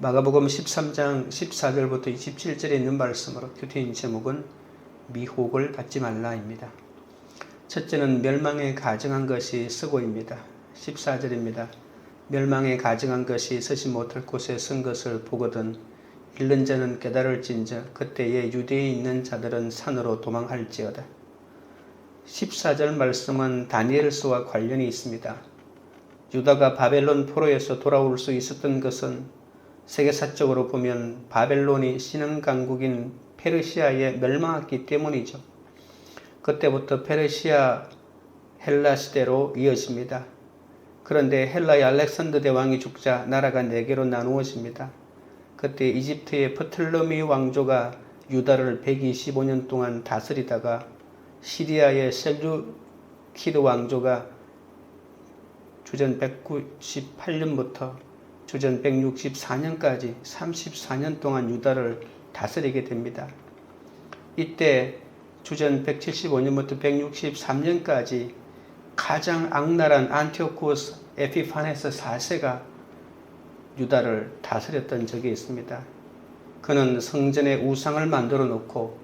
마가복음 13장 14절부터 27절에 있는 말씀으로 큐티인 제목은 미혹을 받지 말라입니다. 첫째는 멸망에 가증한 것이 서고입니다. 14절입니다. 멸망에 가증한 것이 서지 못할 곳에 선 것을 보거든 잃는 자는 깨달을진저 그때에 유대에 있는 자들은 산으로 도망할지어다. 14절 말씀은 다니엘서와 관련이 있습니다. 유다가 바벨론 포로에서 돌아올 수 있었던 것은 세계사적으로 보면 바벨론이 신흥강국인 페르시아에 멸망했기 때문이죠. 그때부터 페르시아 헬라 시대로 이어집니다. 그런데 헬라의 알렉산더 대왕이 죽자 나라가 4개로 나누어집니다. 그때 이집트의 프톨레미 왕조가 유다를 125년 동안 다스리다가 시리아의 셀주키드 왕조가 주전 198년부터 주전 164년까지 34년 동안 유다를 다스리게 됩니다. 이때 주전 175년부터 163년까지 가장 악랄한 안티오쿠스 에피파네스 4세가 유다를 다스렸던 적이 있습니다. 그는 성전에 우상을 만들어 놓고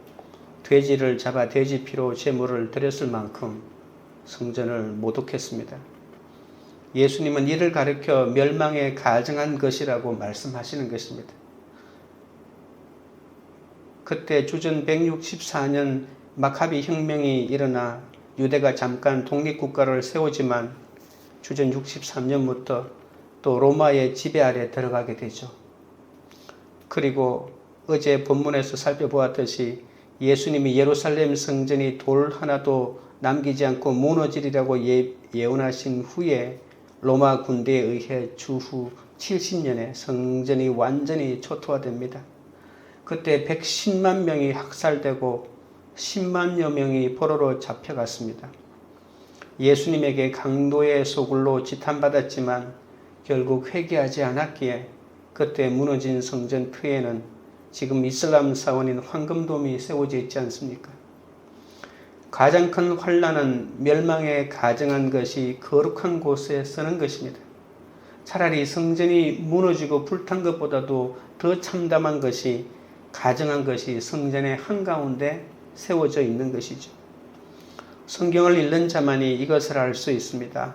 돼지를 잡아 돼지피로 제물을 드렸을 만큼 성전을 모독했습니다. 예수님은 이를 가리켜 멸망에 가증한 것이라고 말씀하시는 것입니다. 그때 주전 164년 마카비 혁명이 일어나 유대가 잠깐 독립국가를 세우지만 주전 63년부터 또 로마의 지배 아래 들어가게 되죠. 그리고 어제 본문에서 살펴보았듯이 예수님이 예루살렘 성전이 돌 하나도 남기지 않고 무너지리라고 예언하신 후에 로마 군대에 의해 주후 70년에 성전이 완전히 초토화됩니다. 그때 110만 명이 학살되고 10만여 명이 포로로 잡혀갔습니다. 예수님에게 강도의 소굴로 지탄받았지만 결국 회개하지 않았기에 그때 무너진 성전 터에는 지금 이슬람 사원인 황금돔이 세워져 있지 않습니까? 가장 큰 환난은 멸망에 가증한 것이 거룩한 곳에 서는 것입니다. 차라리 성전이 무너지고 불탄 것보다도 더 참담한 것이 가증한 것이 성전의 한가운데 세워져 있는 것이죠. 성경을 읽는 자만이 이것을 알 수 있습니다.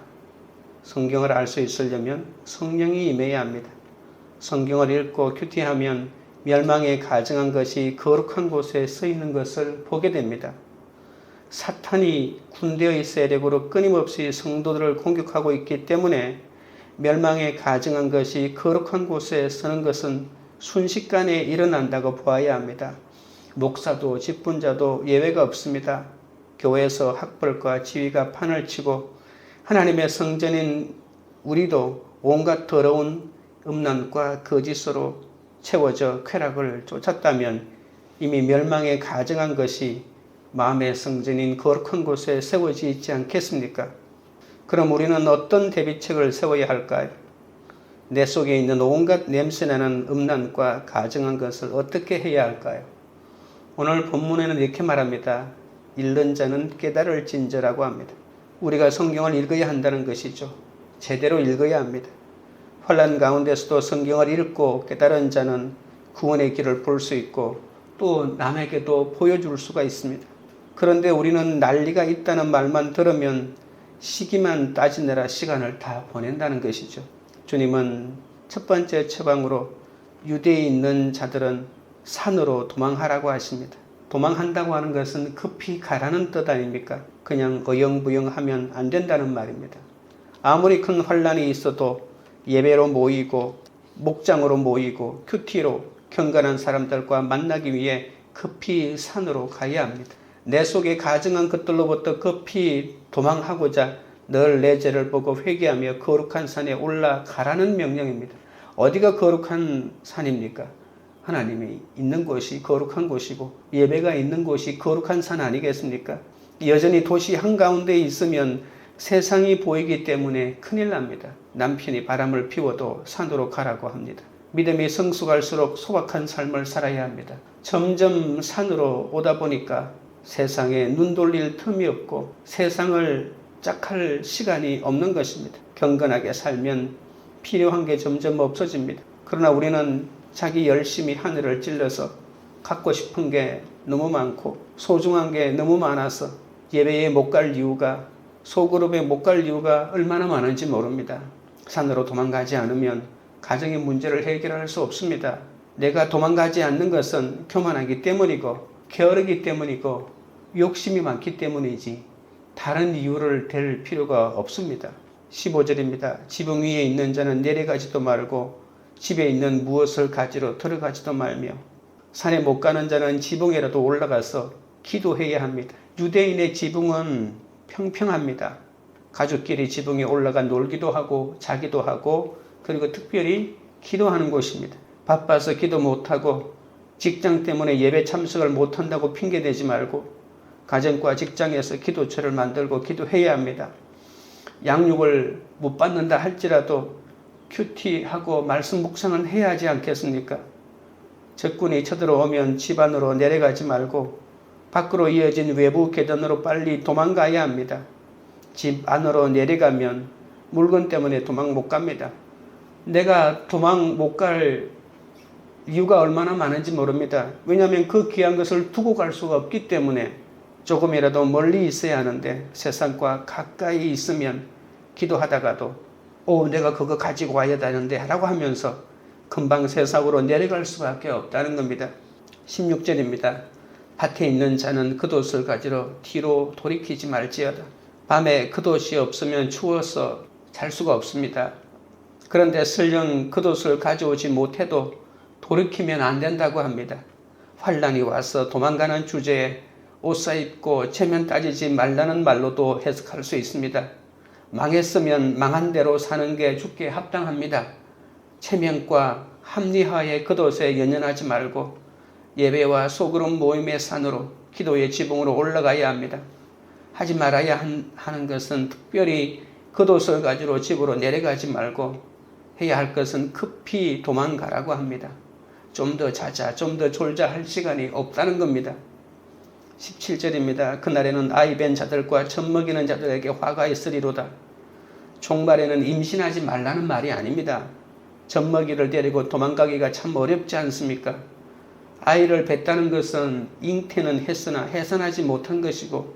성경을 알 수 있으려면 성령이 임해야 합니다. 성경을 읽고 큐티하면 멸망에 가증한 것이 거룩한 곳에 서 있는 것을 보게 됩니다. 사탄이 군대의 세력으로 끊임없이 성도들을 공격하고 있기 때문에 멸망에 가증한 것이 거룩한 곳에 서는 것은 순식간에 일어난다고 보아야 합니다. 목사도 직분자도 예외가 없습니다. 교회에서 학벌과 지위가 판을 치고 하나님의 성전인 우리도 온갖 더러운 음란과 거짓으로 채워져 쾌락을 쫓았다면 이미 멸망에 가증한 것이 마음의 성전인 거룩한 곳에 세워져 있지 않겠습니까? 그럼 우리는 어떤 대비책을 세워야 할까요? 내 속에 있는 온갖 냄새나는 음란과 가증한 것을 어떻게 해야 할까요? 오늘 본문에는 이렇게 말합니다. 읽는 자는 깨달을진저라고 합니다. 우리가 성경을 읽어야 한다는 것이죠. 제대로 읽어야 합니다. 환난 가운데서도 성경을 읽고 깨달은 자는 구원의 길을 볼 수 있고 또 남에게도 보여줄 수가 있습니다. 그런데 우리는 난리가 있다는 말만 들으면 시기만 따지느라 시간을 다 보낸다는 것이죠. 주님은 첫 번째 처방으로 유대에 있는 자들은 산으로 도망하라고 하십니다. 도망한다고 하는 것은 급히 가라는 뜻 아닙니까? 그냥 어영부영하면 안 된다는 말입니다. 아무리 큰 환난이 있어도 예배로 모이고 목장으로 모이고 큐티로 경건한 사람들과 만나기 위해 급히 산으로 가야 합니다. 내 속에 가증한 것들로부터 급히 도망하고자 늘 내 죄를 보고 회개하며 거룩한 산에 올라가라는 명령입니다. 어디가 거룩한 산입니까? 하나님이 있는 곳이 거룩한 곳이고 예배가 있는 곳이 거룩한 산 아니겠습니까? 여전히 도시 한가운데 있으면 세상이 보이기 때문에 큰일 납니다. 남편이 바람을 피워도 산으로 가라고 합니다. 믿음이 성숙할수록 소박한 삶을 살아야 합니다. 점점 산으로 오다 보니까 세상에 눈 돌릴 틈이 없고 세상을 짝할 시간이 없는 것입니다. 경건하게 살면 필요한 게 점점 없어집니다. 그러나 우리는 자기 열심히 하늘을 찔러서 갖고 싶은 게 너무 많고 소중한 게 너무 많아서 예배에 못 갈 이유가, 소그룹에 못 갈 이유가 얼마나 많은지 모릅니다. 산으로 도망가지 않으면 가정의 문제를 해결할 수 없습니다. 내가 도망가지 않는 것은 교만하기 때문이고 게으르기 때문이고 욕심이 많기 때문이지 다른 이유를 댈 필요가 없습니다. 15절입니다. 지붕 위에 있는 자는 내려가지도 말고 집에 있는 무엇을 가지러 들어가지도 말며 산에 못 가는 자는 지붕에라도 올라가서 기도해야 합니다. 유대인의 지붕은 평평합니다. 가족끼리 지붕에 올라가 놀기도 하고 자기도 하고 그리고 특별히 기도하는 곳입니다. 바빠서 기도 못하고 직장 때문에 예배 참석을 못한다고 핑계대지 말고 가정과 직장에서 기도처를 만들고 기도해야 합니다. 양육을 못 받는다 할지라도 큐티하고 말씀 묵상은 해야 하지 않겠습니까? 적군이 쳐들어오면 집 안으로 내려가지 말고 밖으로 이어진 외부 계단으로 빨리 도망가야 합니다. 집 안으로 내려가면 물건 때문에 도망 못 갑니다. 내가 도망 못 갈 이유가 얼마나 많은지 모릅니다. 왜냐하면 그 귀한 것을 두고 갈 수가 없기 때문에 조금이라도 멀리 있어야 하는데 세상과 가까이 있으면 기도하다가도 내가 그거 가지고 와야 되는데 라고 하면서 금방 세상으로 내려갈 수밖에 없다는 겁니다. 16절입니다. 밭에 있는 자는 겉옷을 가지러 뒤로 돌이키지 말지어다. 밤에 겉옷이 없으면 추워서 잘 수가 없습니다. 그런데 설령 겉옷을 가져오지 못해도 돌이키면 안 된다고 합니다. 환란이 와서 도망가는 주제에 옷 사입고 체면 따지지 말라는 말로도 해석할 수 있습니다. 망했으면 망한 대로 사는 게 죽게 합당합니다. 체면과 합리화의 겉옷에 연연하지 말고 예배와 소그룹 모임의 산으로 기도의 지붕으로 올라가야 합니다. 하지 말아야 하는 것은 특별히 겉옷을 가지러 집으로 내려가지 말고 해야 할 것은 급히 도망가라고 합니다. 좀 더 자자, 좀 더 졸자 할 시간이 없다는 겁니다. 17절입니다. 그날에는 아이 벤 자들과 젖먹이는 자들에게 화가 있으리로다. 종말에는 임신하지 말라는 말이 아닙니다. 젖먹이를 데리고 도망가기가 참 어렵지 않습니까? 아이를 뱉다는 것은 잉태는 했으나 해산하지 못한 것이고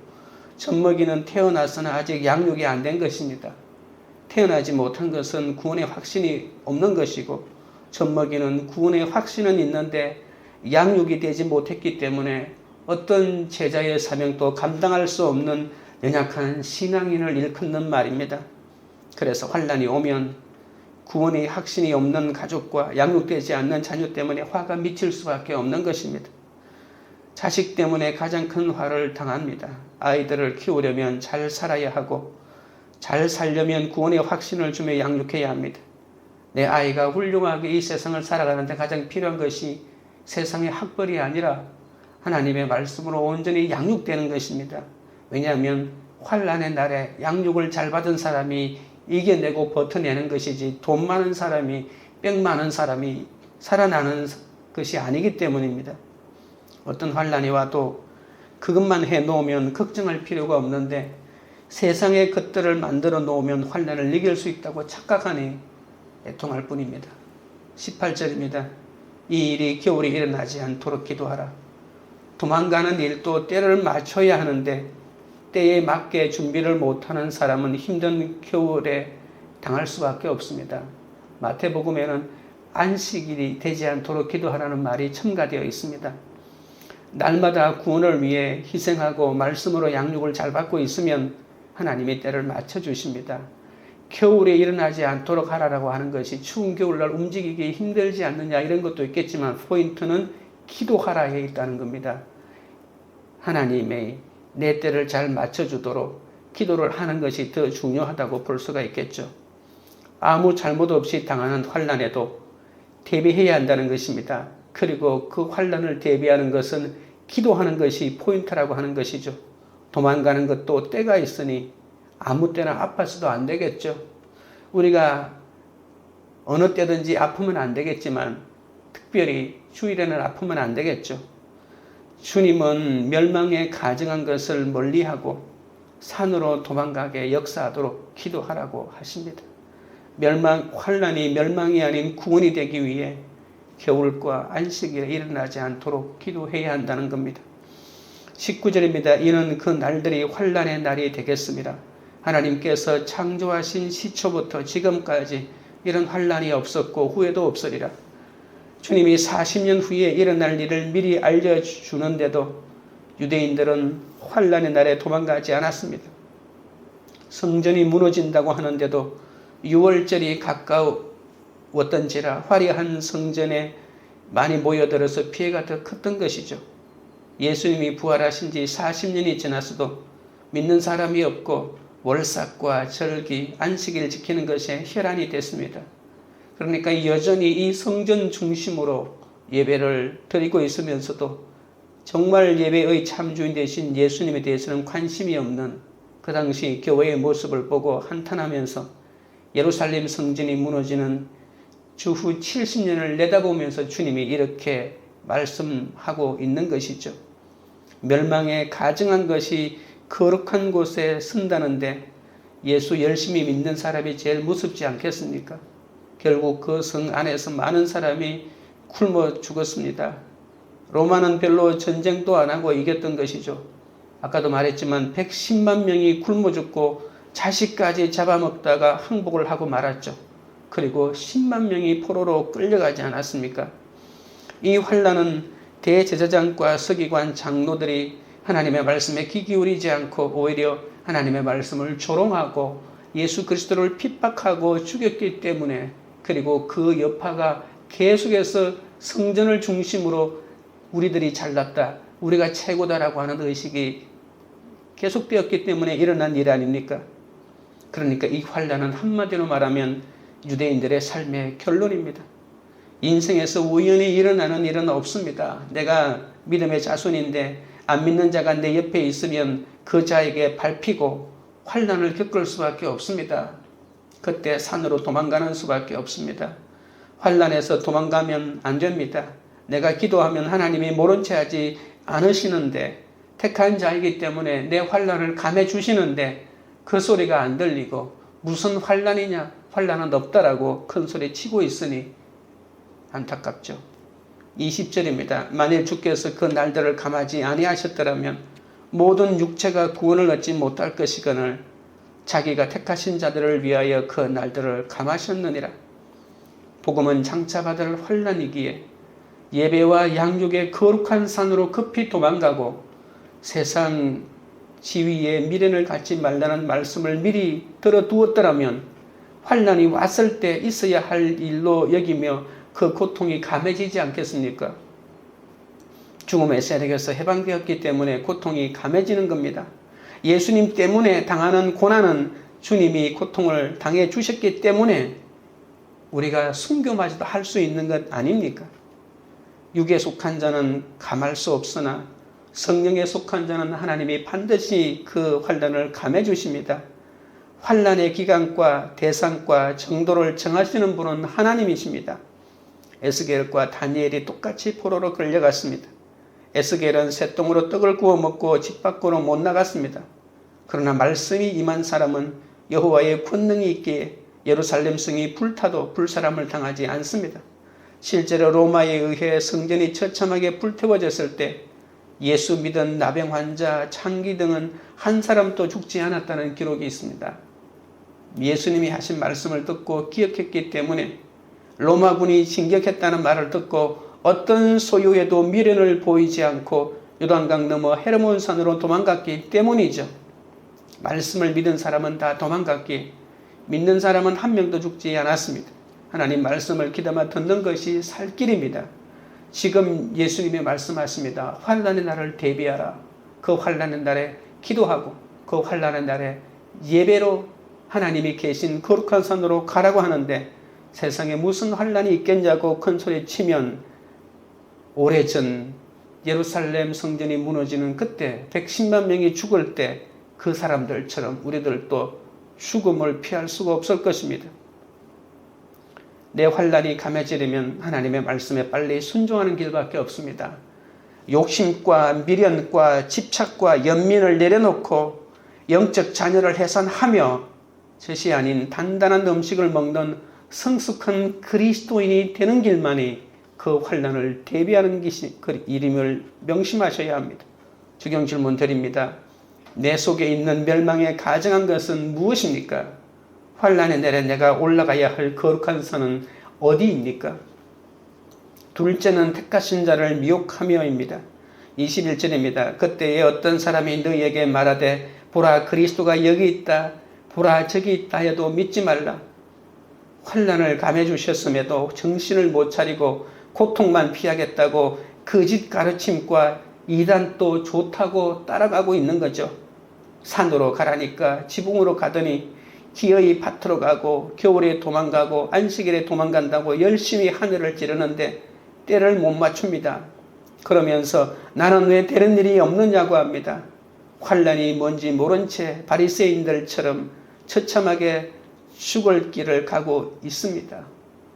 젖먹이는 태어났으나 아직 양육이 안 된 것입니다. 태어나지 못한 것은 구원의 확신이 없는 것이고 젖먹이는 구원의 확신은 있는데 양육이 되지 못했기 때문에 어떤 제자의 사명도 감당할 수 없는 연약한 신앙인을 일컫는 말입니다. 그래서 환란이 오면 구원의 확신이 없는 가족과 양육되지 않는 자녀 때문에 화가 미칠 수밖에 없는 것입니다. 자식 때문에 가장 큰 화를 당합니다. 아이들을 키우려면 잘 살아야 하고 잘 살려면 구원의 확신을 주며 양육해야 합니다. 내 아이가 훌륭하게 이 세상을 살아가는데 가장 필요한 것이 세상의 학벌이 아니라 하나님의 말씀으로 온전히 양육되는 것입니다. 왜냐하면 환란의 날에 양육을 잘 받은 사람이 이겨내고 버텨내는 것이지 돈 많은 사람이 빽 많은 사람이 살아나는 것이 아니기 때문입니다. 어떤 환란이 와도 그것만 해놓으면 걱정할 필요가 없는데 세상의 것들을 만들어 놓으면 환란을 이길 수 있다고 착각하니 애통할 뿐입니다. 18절입니다. 이 일이 겨울에 일어나지 않도록 기도하라. 도망가는 일도 때를 맞춰야 하는데 때에 맞게 준비를 못하는 사람은 힘든 겨울에 당할 수밖에 없습니다. 마태복음에는 안식일이 되지 않도록 기도하라는 말이 첨가되어 있습니다. 날마다 구원을 위해 희생하고 말씀으로 양육을 잘 받고 있으면 하나님이 때를 맞춰주십니다. 겨울에 일어나지 않도록 하라고 하는 것이 추운 겨울날 움직이기 힘들지 않느냐 이런 것도 있겠지만 포인트는 기도하라에 있다는 겁니다. 하나님의 내 때를 잘 맞춰주도록 기도를 하는 것이 더 중요하다고 볼 수가 있겠죠. 아무 잘못 없이 당하는 환난에도 대비해야 한다는 것입니다. 그리고 그 환난을 대비하는 것은 기도하는 것이 포인트라고 하는 것이죠. 도망가는 것도 때가 있으니 아무 때나 아파서도 안 되겠죠. 우리가 어느 때든지 아프면 안 되겠지만 특별히 주일에는 아프면 안 되겠죠. 주님은 멸망에 가증한 것을 멀리하고 산으로 도망가게 역사하도록 기도하라고 하십니다. 환난이 멸망이 아닌 구원이 되기 위해 겨울과 안식일에 일어나지 않도록 기도해야 한다는 겁니다. 19절입니다. 이는 그 날들이 환난의 날이 되겠습니다. 하나님께서 창조하신 시초부터 지금까지 이런 환난이 없었고 후에도 없으리라. 주님이 40년 후에 일어날 일을 미리 알려주는데도 유대인들은 환난의 날에 도망가지 않았습니다. 성전이 무너진다고 하는데도 6월절이 가까웠던지라 화려한 성전에 많이 모여들어서 피해가 더 컸던 것이죠. 예수님이 부활하신 지 40년이 지났어도 믿는 사람이 없고 월삭과 절기, 안식일 지키는 것에 혈안이 됐습니다. 그러니까 여전히 이 성전 중심으로 예배를 드리고 있으면서도 정말 예배의 참주인 되신 예수님에 대해서는 관심이 없는 그 당시 교회의 모습을 보고 한탄하면서 예루살렘 성전이 무너지는 주후 70년을 내다보면서 주님이 이렇게 말씀하고 있는 것이죠. 멸망에 가증한 것이 거룩한 곳에 쓴다는데 예수 열심히 믿는 사람이 제일 무섭지 않겠습니까? 결국 그 성 안에서 많은 사람이 굶어 죽었습니다. 로마는 별로 전쟁도 안 하고 이겼던 것이죠. 아까도 말했지만 110만 명이 굶어 죽고 자식까지 잡아먹다가 항복을 하고 말았죠. 그리고 10만 명이 포로로 끌려가지 않았습니까? 이 환난은 대제사장과 서기관 장로들이 하나님의 말씀에 귀 기울이지 않고 오히려 하나님의 말씀을 조롱하고 예수 그리스도를 핍박하고 죽였기 때문에, 그리고 그 여파가 계속해서 성전을 중심으로 우리들이 잘났다, 우리가 최고다라고 하는 의식이 계속되었기 때문에 일어난 일 아닙니까? 그러니까 이 환난은 한마디로 말하면 유대인들의 삶의 결론입니다. 인생에서 우연히 일어나는 일은 없습니다. 내가 믿음의 자손인데 안 믿는 자가 내 옆에 있으면 그 자에게 밟히고 환난을 겪을 수밖에 없습니다. 그때 산으로 도망가는 수밖에 없습니다. 환난에서 도망가면 안 됩니다. 내가 기도하면 하나님이 모른 채 하지 않으시는데, 택한 자이기 때문에 내 환난을 감해 주시는데 그 소리가 안 들리고 무슨 환난이냐, 환난은 없다라고 큰 소리 치고 있으니 안타깝죠. 20절입니다. 만일 주께서 그 날들을 감하지 아니하셨더라면 모든 육체가 구원을 얻지 못할 것이거늘 자기가 택하신 자들을 위하여 그 날들을 감하셨느니라. 복음은 장차 받을 환난이기에 예배와 양육의 거룩한 산으로 급히 도망가고 세상 지위에 미련을 갖지 말라는 말씀을 미리 들어두었더라면 환난이 왔을 때 있어야 할 일로 여기며 그 고통이 감해지지 않겠습니까? 죽음의 세력에서 해방되었기 때문에 고통이 감해지는 겁니다. 예수님 때문에 당하는 고난은 주님이 고통을 당해 주셨기 때문에 우리가 순교마저도 할 수 있는 것 아닙니까? 육에 속한 자는 감할 수 없으나 성령에 속한 자는 하나님이 반드시 그 환난을 감해 주십니다. 환난의 기간과 대상과 정도를 정하시는 분은 하나님이십니다. 에스겔과 다니엘이 똑같이 포로로 끌려갔습니다. 에스겔은 쇠똥으로 떡을 구워 먹고 집 밖으로 못 나갔습니다. 그러나 말씀이 임한 사람은 여호와의 권능이 있기에 예루살렘 성이 불타도 불사람을 당하지 않습니다. 실제로 로마에 의해 성전이 처참하게 불태워졌을 때 예수 믿은 나병 환자, 창기 등은 한 사람도 죽지 않았다는 기록이 있습니다. 예수님이 하신 말씀을 듣고 기억했기 때문에, 로마군이 진격했다는 말을 듣고 어떤 소요에도 미련을 보이지 않고 요단강 넘어 헤르몬산으로 도망갔기 때문이죠. 말씀을 믿은 사람은 다 도망갔기에 믿는 사람은 한 명도 죽지 않았습니다. 하나님 말씀을 귀담아 듣는 것이 살 길입니다. 지금 예수님이 말씀하십니다. 환난의 날을 대비하라. 그 환난의 날에 기도하고 그 환난의 날에 예배로 하나님이 계신 거룩한 산으로 가라고 하는데, 세상에 무슨 환난이 있겠냐고 큰소리 치면 오래전 예루살렘 성전이 무너지는 그때 110만 명이 죽을 때 그 사람들처럼 우리들도 죽음을 피할 수가 없을 것입니다. 내 환난이 감해지려면 하나님의 말씀에 빨리 순종하는 길밖에 없습니다. 욕심과 미련과 집착과 연민을 내려놓고 영적 자녀를 해산하며 젖이 아닌 단단한 음식을 먹는 성숙한 그리스도인이 되는 길만이 그 환난을 대비하는 것이 그 이름을 명심하셔야 합니다. 주경 질문 드립니다. 내 속에 있는 멸망에 가증한 것은 무엇입니까? 환난의 날에 내가 올라가야 할 거룩한 산은 어디입니까? 둘째는 택하신 자를 미혹하며입니다. 21절입니다. 그때에 어떤 사람이 너희에게 말하되 보라 그리스도가 여기 있다 보라 저기 있다 해도 믿지 말라. 환난을 감해 주셨음에도 정신을 못 차리고 고통만 피하겠다고 거짓 가르침과 이단도 좋다고 따라가고 있는 거죠. 산으로 가라니까 지붕으로 가더니 기어이 밭으로 가고 겨울에 도망가고 안식일에 도망간다고 열심히 하늘을 찌르는데 때를 못 맞춥니다. 그러면서 나는 왜 되는 일이 없느냐고 합니다. 환난이 뭔지 모른 채 바리새인들처럼 처참하게 죽을 길을 가고 있습니다.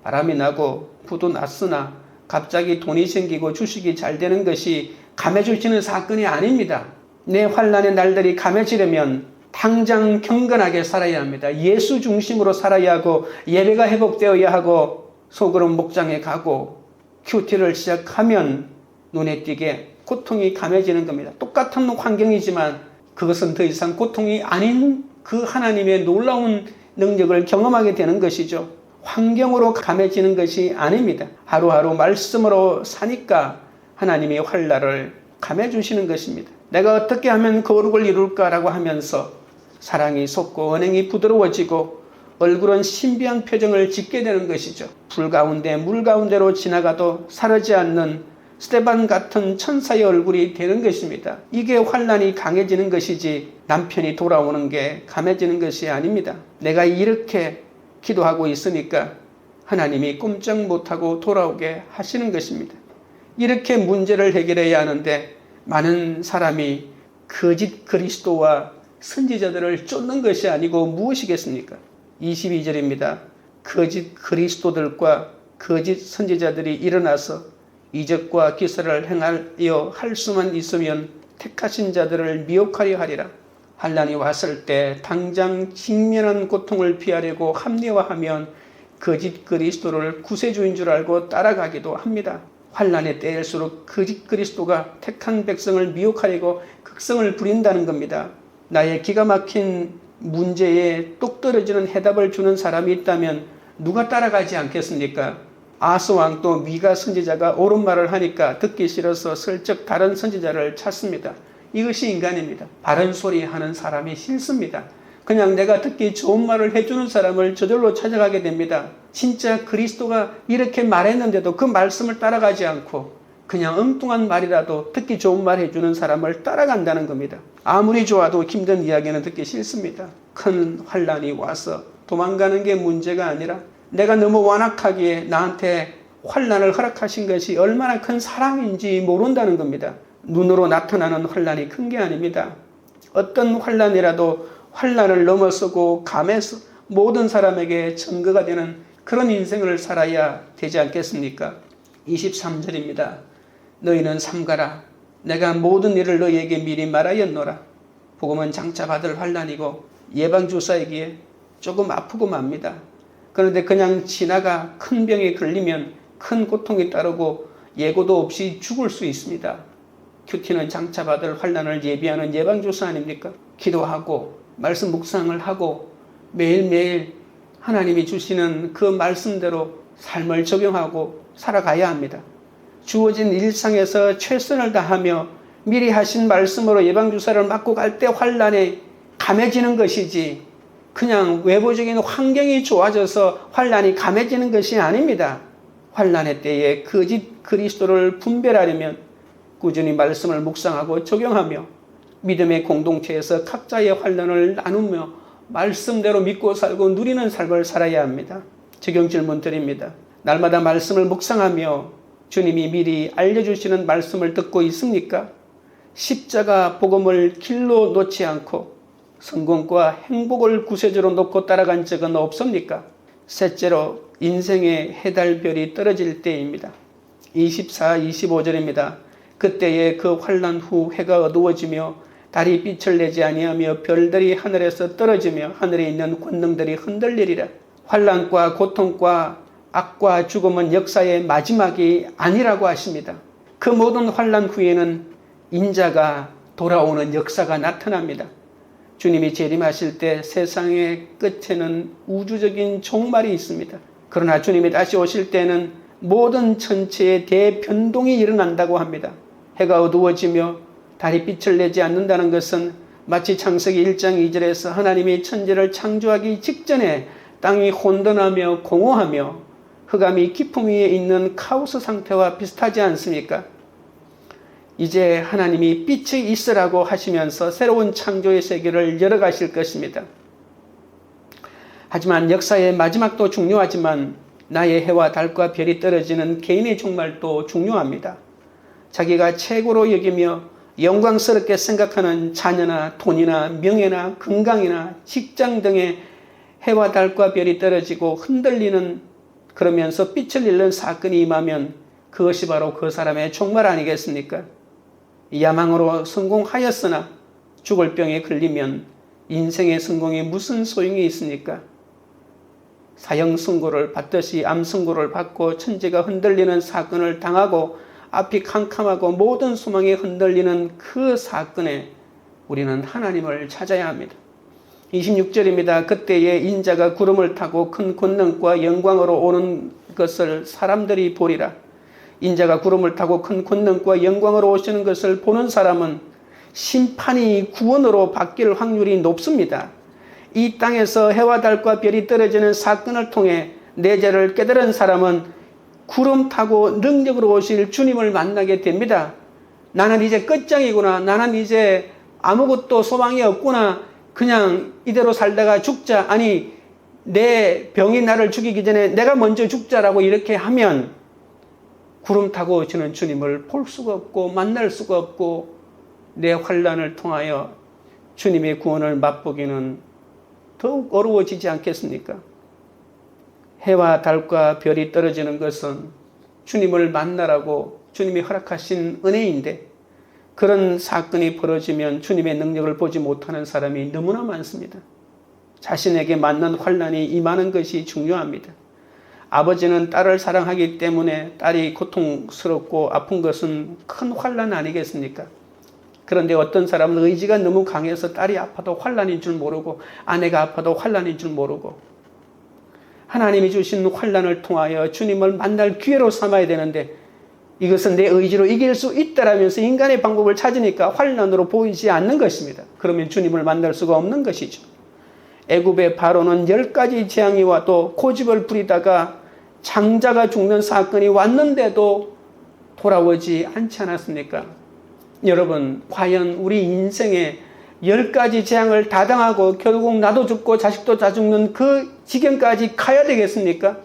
바람이 나고 부도 났으나 갑자기 돈이 생기고 주식이 잘 되는 것이 감해주시는 사건이 아닙니다. 내 환난의 날들이 감해지려면 당장 경건하게 살아야 합니다. 예수 중심으로 살아야 하고 예배가 회복되어야 하고 소그룹 목장에 가고 큐티를 시작하면 눈에 띄게 고통이 감해지는 겁니다. 똑같은 환경이지만 그것은 더 이상 고통이 아닌 그 하나님의 놀라운 능력을 경험하게 되는 것이죠. 환경으로 감해지는 것이 아닙니다. 하루하루 말씀으로 사니까 하나님의 환난을 감해주시는 것입니다. 내가 어떻게 하면 거룩을 이룰까라고 하면서 사랑이 솟고 언행이 부드러워지고 얼굴은 신비한 표정을 짓게 되는 것이죠. 불 가운데 물 가운데로 지나가도 사르지 않는 스데반 같은 천사의 얼굴이 되는 것입니다. 이게 환난이 강해지는 것이지 남편이 돌아오는 게 감해지는 것이 아닙니다. 내가 이렇게 기도하고 있으니까 하나님이 꼼짝 못하고 돌아오게 하시는 것입니다. 이렇게 문제를 해결해야 하는데 많은 사람이 거짓 그리스도와 선지자들을 쫓는 것이 아니고 무엇이겠습니까? 22절입니다. 거짓 그리스도들과 거짓 선지자들이 일어나서 이적과 기사를 행하여 할 수만 있으면 택하신 자들을 미혹하려 하리라. 환난이 왔을 때 당장 직면한 고통을 피하려고 합리화하면 거짓 그리스도를 구세주인 줄 알고 따라가기도 합니다. 환난의 때일수록 거짓 그리스도가 택한 백성을 미혹하려고 극성을 부린다는 겁니다. 나의 기가 막힌 문제에 똑 떨어지는 해답을 주는 사람이 있다면 누가 따라가지 않겠습니까? 아스왕 또 미가 선지자가 옳은 말을 하니까 듣기 싫어서 슬쩍 다른 선지자를 찾습니다. 이것이 인간입니다. 바른 소리 하는 사람이 싫습니다. 그냥 내가 듣기 좋은 말을 해주는 사람을 저절로 찾아가게 됩니다. 진짜 그리스도가 이렇게 말했는데도 그 말씀을 따라가지 않고 그냥 엉뚱한 말이라도 듣기 좋은 말 해주는 사람을 따라간다는 겁니다. 아무리 좋아도 힘든 이야기는 듣기 싫습니다. 큰 환난이 와서 도망가는 게 문제가 아니라 내가 너무 완악하기에 나한테 환난을 허락하신 것이 얼마나 큰 사랑인지 모른다는 겁니다. 눈으로 나타나는 환난이 큰 게 아닙니다. 어떤 환난이라도 환난을 넘어서고 감해서 모든 사람에게 증거가 되는 그런 인생을 살아야 되지 않겠습니까? 23절입니다. 너희는 삼가라. 내가 모든 일을 너희에게 미리 말하였노라. 복음은 장차 받을 환난이고 예방주사이기에 조금 아프고 맙니다. 그런데 그냥 지나가 큰 병에 걸리면 큰 고통이 따르고 예고도 없이 죽을 수 있습니다. 큐티는 장차 받을 환난을 예비하는 예방주사 아닙니까? 기도하고 말씀 묵상을 하고 매일매일 하나님이 주시는 그 말씀대로 삶을 적용하고 살아가야 합니다. 주어진 일상에서 최선을 다하며 미리 하신 말씀으로 예방주사를 맞고 갈 때 환난이 감해지는 것이지 그냥 외부적인 환경이 좋아져서 환난이 감해지는 것이 아닙니다. 환난의 때에 거짓 그리스도를 분별하려면 꾸준히 말씀을 묵상하고 적용하며 믿음의 공동체에서 각자의 환난을 나누며 말씀대로 믿고 살고 누리는 삶을 살아야 합니다. 적용 질문 드립니다. 날마다 말씀을 묵상하며 주님이 미리 알려주시는 말씀을 듣고 있습니까? 십자가 복음을 길로 놓지 않고 성공과 행복을 구세주로 놓고 따라간 적은 없습니까? 셋째로 인생의 해달별이 떨어질 때입니다. 24, 25절입니다. 그때에 그 환난 후 해가 어두워지며 달이 빛을 내지 아니하며 별들이 하늘에서 떨어지며 하늘에 있는 권능들이 흔들리리라. 환난과 고통과 악과 죽음은 역사의 마지막이 아니라고 하십니다. 그 모든 환난 후에는 인자가 돌아오는 역사가 나타납니다. 주님이 재림하실 때 세상의 끝에는 우주적인 종말이 있습니다. 그러나 주님이 다시 오실 때는 모든 천체의 대변동이 일어난다고 합니다. 해가 어두워지며 달이 빛을 내지 않는다는 것은 마치 창세기 1장 2절에서 하나님이 천지를 창조하기 직전에 땅이 혼돈하며 공허하며 흑암이 깊음 위에 있는 카오스 상태와 비슷하지 않습니까? 이제 하나님이 빛이 있으라고 하시면서 새로운 창조의 세계를 열어가실 것입니다. 하지만 역사의 마지막도 중요하지만 나의 해와 달과 별이 떨어지는 개인의 종말도 중요합니다. 자기가 최고로 여기며 영광스럽게 생각하는 자녀나 돈이나 명예나 건강이나 직장 등의 해와 달과 별이 떨어지고 흔들리는 그러면서 빛을 잃는 사건이 임하면 그것이 바로 그 사람의 종말 아니겠습니까? 야망으로 성공하였으나 죽을 병에 걸리면 인생의 성공이 무슨 소용이 있습니까? 사형 선고를 받듯이 암 선고를 받고 천지가 흔들리는 사건을 당하고 앞이 캄캄하고 모든 소망이 흔들리는 그 사건에 우리는 하나님을 찾아야 합니다. 26절입니다. 그때에 인자가 구름을 타고 큰 권능과 영광으로 오는 것을 사람들이 보리라. 인자가 구름을 타고 큰 권능과 영광으로 오시는 것을 보는 사람은 심판이 구원으로 바뀔 확률이 높습니다. 이 땅에서 해와 달과 별이 떨어지는 사건을 통해 내 죄를 깨달은 사람은 구름 타고 능력으로 오실 주님을 만나게 됩니다. 나는 이제 끝장이구나. 나는 이제 아무것도 소망이 없구나. 그냥 이대로 살다가 죽자. 아니, 내 병이 나를 죽이기 전에 내가 먼저 죽자라고 이렇게 하면 구름 타고 오시는 주님을 볼 수가 없고 만날 수가 없고 내 환난을 통하여 주님의 구원을 맛보기는 더욱 어려워지지 않겠습니까? 해와 달과 별이 떨어지는 것은 주님을 만나라고 주님이 허락하신 은혜인데 그런 사건이 벌어지면 주님의 능력을 보지 못하는 사람이 너무나 많습니다. 자신에게 맞는 환난이 임하는 것이 중요합니다. 아버지는 딸을 사랑하기 때문에 딸이 고통스럽고 아픈 것은 큰 환난 아니겠습니까? 그런데 어떤 사람은 의지가 너무 강해서 딸이 아파도 환난인 줄 모르고 아내가 아파도 환난인 줄 모르고 하나님이 주신 환난을 통하여 주님을 만날 기회로 삼아야 되는데 이것은 내 의지로 이길 수 있다라면서 인간의 방법을 찾으니까 환난으로 보이지 않는 것입니다. 그러면 주님을 만날 수가 없는 것이죠. 애굽의 바로는 10가지 재앙이 와도 고집을 부리다가 장자가 죽는 사건이 왔는데도 돌아오지 않지 않았습니까? 여러분, 과연 우리 인생에 10가지 재앙을 다 당하고 결국 나도 죽고 자식도 다 죽는 그 지경까지 가야 되겠습니까?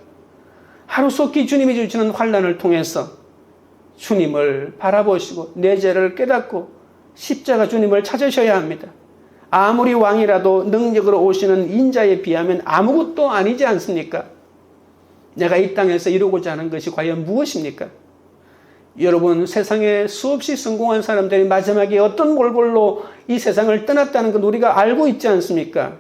하루속히 주님이 주시는 환난을 통해서 주님을 바라보시고 내 죄를 깨닫고 십자가 주님을 찾으셔야 합니다. 아무리 왕이라도 능력으로 오시는 인자에 비하면 아무것도 아니지 않습니까? 내가 이 땅에서 이루고자 하는 것이 과연 무엇입니까? 여러분, 세상에 수없이 성공한 사람들이 마지막에 어떤 몰골로 이 세상을 떠났다는 건 우리가 알고 있지 않습니까?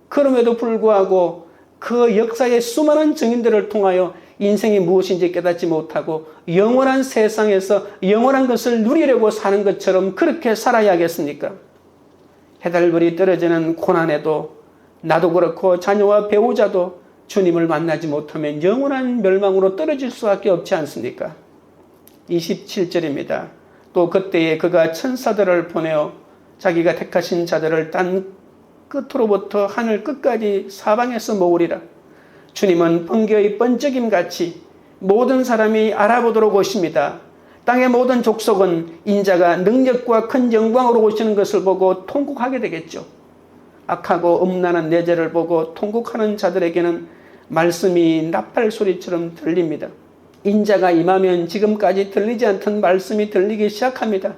그럼에도 불구하고 그 역사의 수많은 증인들을 통하여 인생이 무엇인지 깨닫지 못하고 영원한 세상에서 영원한 것을 누리려고 사는 것처럼 그렇게 살아야겠습니까? 해달별이 떨어지는 고난에도 나도 그렇고 자녀와 배우자도 주님을 만나지 못하면 영원한 멸망으로 떨어질 수밖에 없지 않습니까? 27절입니다. 또 그때에 그가 천사들을 보내어 자기가 택하신 자들을 땅 끝으로부터 하늘 끝까지 사방에서 모으리라. 주님은 번개의 번쩍임같이 모든 사람이 알아보도록 오십니다. 땅의 모든 족속은 인자가 능력과 큰 영광으로 오시는 것을 보고 통곡하게 되겠죠. 악하고 음란한 내 죄를 보고 통곡하는 자들에게는 말씀이 나팔 소리처럼 들립니다. 인자가 임하면 지금까지 들리지 않던 말씀이 들리기 시작합니다.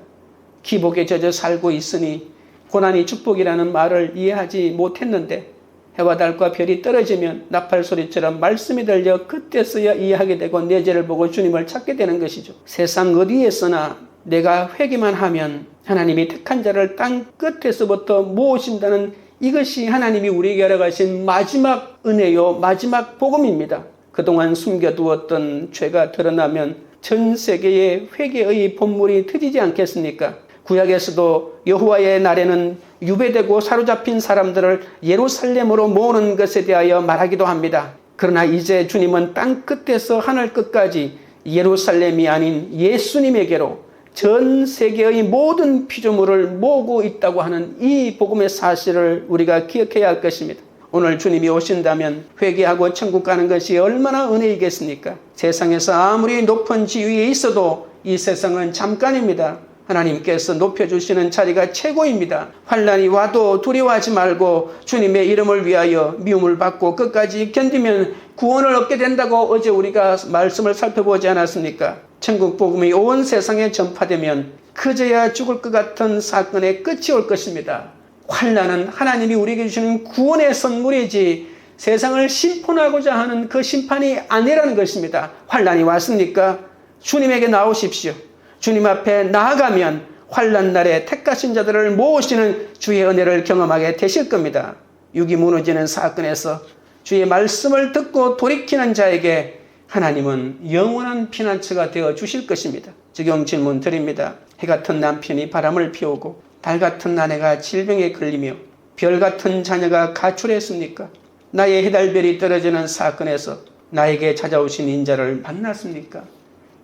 기복에 젖어 살고 있으니 고난이 축복이라는 말을 이해하지 못했는데 해와 달과 별이 떨어지면 나팔 소리처럼 말씀이 들려 그때서야 이해하게 되고 내 죄를 보고 주님을 찾게 되는 것이죠. 세상 어디에서나 내가 회개만 하면 하나님이 택한 자를 땅 끝에서부터 모으신다는 이것이 하나님이 우리에게 알아가신 마지막 은혜요, 마지막 복음입니다. 그동안 숨겨두었던 죄가 드러나면 전 세계에 회개의 본물이 터지지 않겠습니까? 구약에서도 여호와의 날에는 유배되고 사로잡힌 사람들을 예루살렘으로 모으는 것에 대하여 말하기도 합니다. 그러나 이제 주님은 땅 끝에서 하늘 끝까지 예루살렘이 아닌 예수님에게로 전 세계의 모든 피조물을 모으고 있다고 하는 이 복음의 사실을 우리가 기억해야 할 것입니다. 오늘 주님이 오신다면 회개하고 천국 가는 것이 얼마나 은혜이겠습니까? 세상에서 아무리 높은 지위에 있어도 이 세상은 잠깐입니다. 하나님께서 높여주시는 자리가 최고입니다. 환난이 와도 두려워하지 말고 주님의 이름을 위하여 미움을 받고 끝까지 견디면 구원을 얻게 된다고 어제 우리가 말씀을 살펴보지 않았습니까? 천국 복음이 온 세상에 전파되면 그저야 죽을 것 같은 사건의 끝이 올 것입니다. 환난은 하나님이 우리에게 주시는 구원의 선물이지 세상을 심판하고자 하는 그 심판이 아니라는 것입니다. 환난이 왔습니까? 주님에게 나오십시오. 주님 앞에 나아가면 환난 날에 택하신 자들을 모으시는 주의 은혜를 경험하게 되실 겁니다. 육이 무너지는 사건에서 주의 말씀을 듣고 돌이키는 자에게 하나님은 영원한 피난처가 되어 주실 것입니다. 적용 질문 드립니다. 해 같은 남편이 바람을 피우고 달 같은 아내가 질병에 걸리며 별 같은 자녀가 가출했습니까? 나의 해달별이 떨어지는 사건에서 나에게 찾아오신 인자를 만났습니까?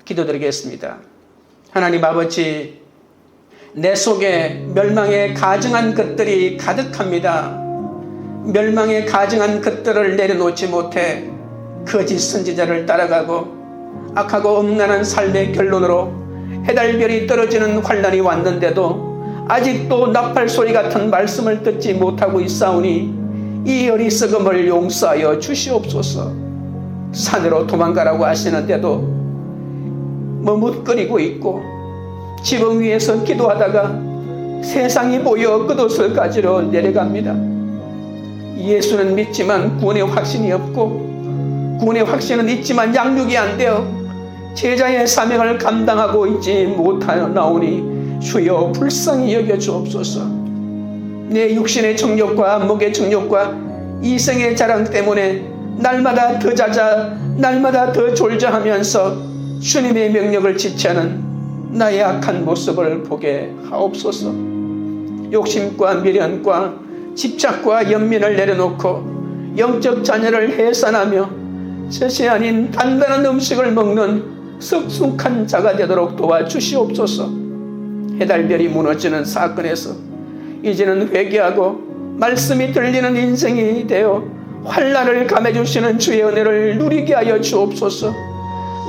기도드리겠습니다. 하나님 아버지, 내 속에 멸망에 가증한 것들이 가득합니다. 멸망에 가증한 것들을 내려놓지 못해 거짓 선지자를 따라가고 악하고 음란한 삶의 결론으로 해달별이 떨어지는 환난이 왔는데도 아직도 나팔 소리 같은 말씀을 듣지 못하고 있사오니 이 어리석음을 용서하여 주시옵소서. 산으로 도망가라고 하시는데도 머뭇거리고 있고 지붕 위에서 기도하다가 세상이 보여 끝옷을 가지러 내려갑니다. 예수는 믿지만 구원의 확신이 없고 구원의 확신은 있지만 양육이 안 되어 제자의 사명을 감당하고 있지 못하나오니 주여 불쌍히 여겨 주옵소서. 내 육신의 정욕과 목의 정욕과 이생의 자랑 때문에 날마다 더 잦아 날마다 더 졸자하면서 주님의 명령을 지체하는 나의 악한 모습을 보게 하옵소서. 욕심과 미련과 집착과 연민을 내려놓고 영적 자녀를 해산하며 젖이 아닌 단단한 음식을 먹는 성숙한 자가 되도록 도와주시옵소서. 해달별이 무너지는 사건에서 이제는 회개하고 말씀이 들리는 인생이 되어 환난을 감해주시는 주의 은혜를 누리게 하여 주옵소서.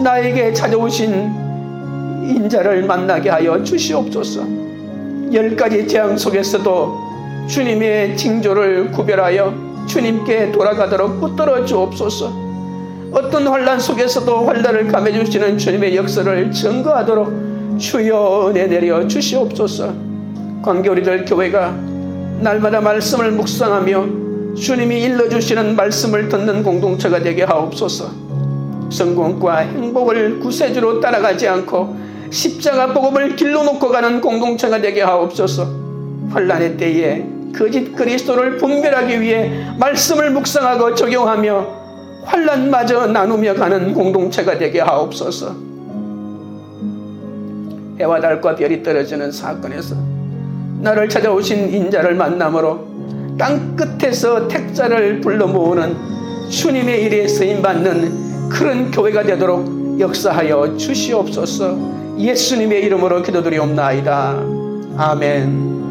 나에게 찾아오신 인자를 만나게 하여 주시옵소서. 10가지 재앙 속에서도 주님의 징조를 구별하여 주님께 돌아가도록 붙들어 주옵소서. 어떤 환난 속에서도 환난을 감해주시는 주님의 역사를 증거하도록 주여 은혜 내려 주시옵소서. 광교리들 교회가 날마다 말씀을 묵상하며 주님이 일러주시는 말씀을 듣는 공동체가 되게 하옵소서. 성공과 행복을 구세주로 따라가지 않고 십자가 복음을 길로 놓고 가는 공동체가 되게 하옵소서. 환난의 때에 거짓 그리스도를 분별하기 위해 말씀을 묵상하고 적용하며 환난마저 나누며 가는 공동체가 되게 하옵소서. 해와 달과 별이 떨어지는 사건에서 나를 찾아오신 인자를 만남으로 땅 끝에서 택자를 불러 모으는 주님의 일에 쓰임받는 그런 교회가 되도록 역사하여 주시옵소서. 예수님의 이름으로 기도드리옵나이다. 아멘.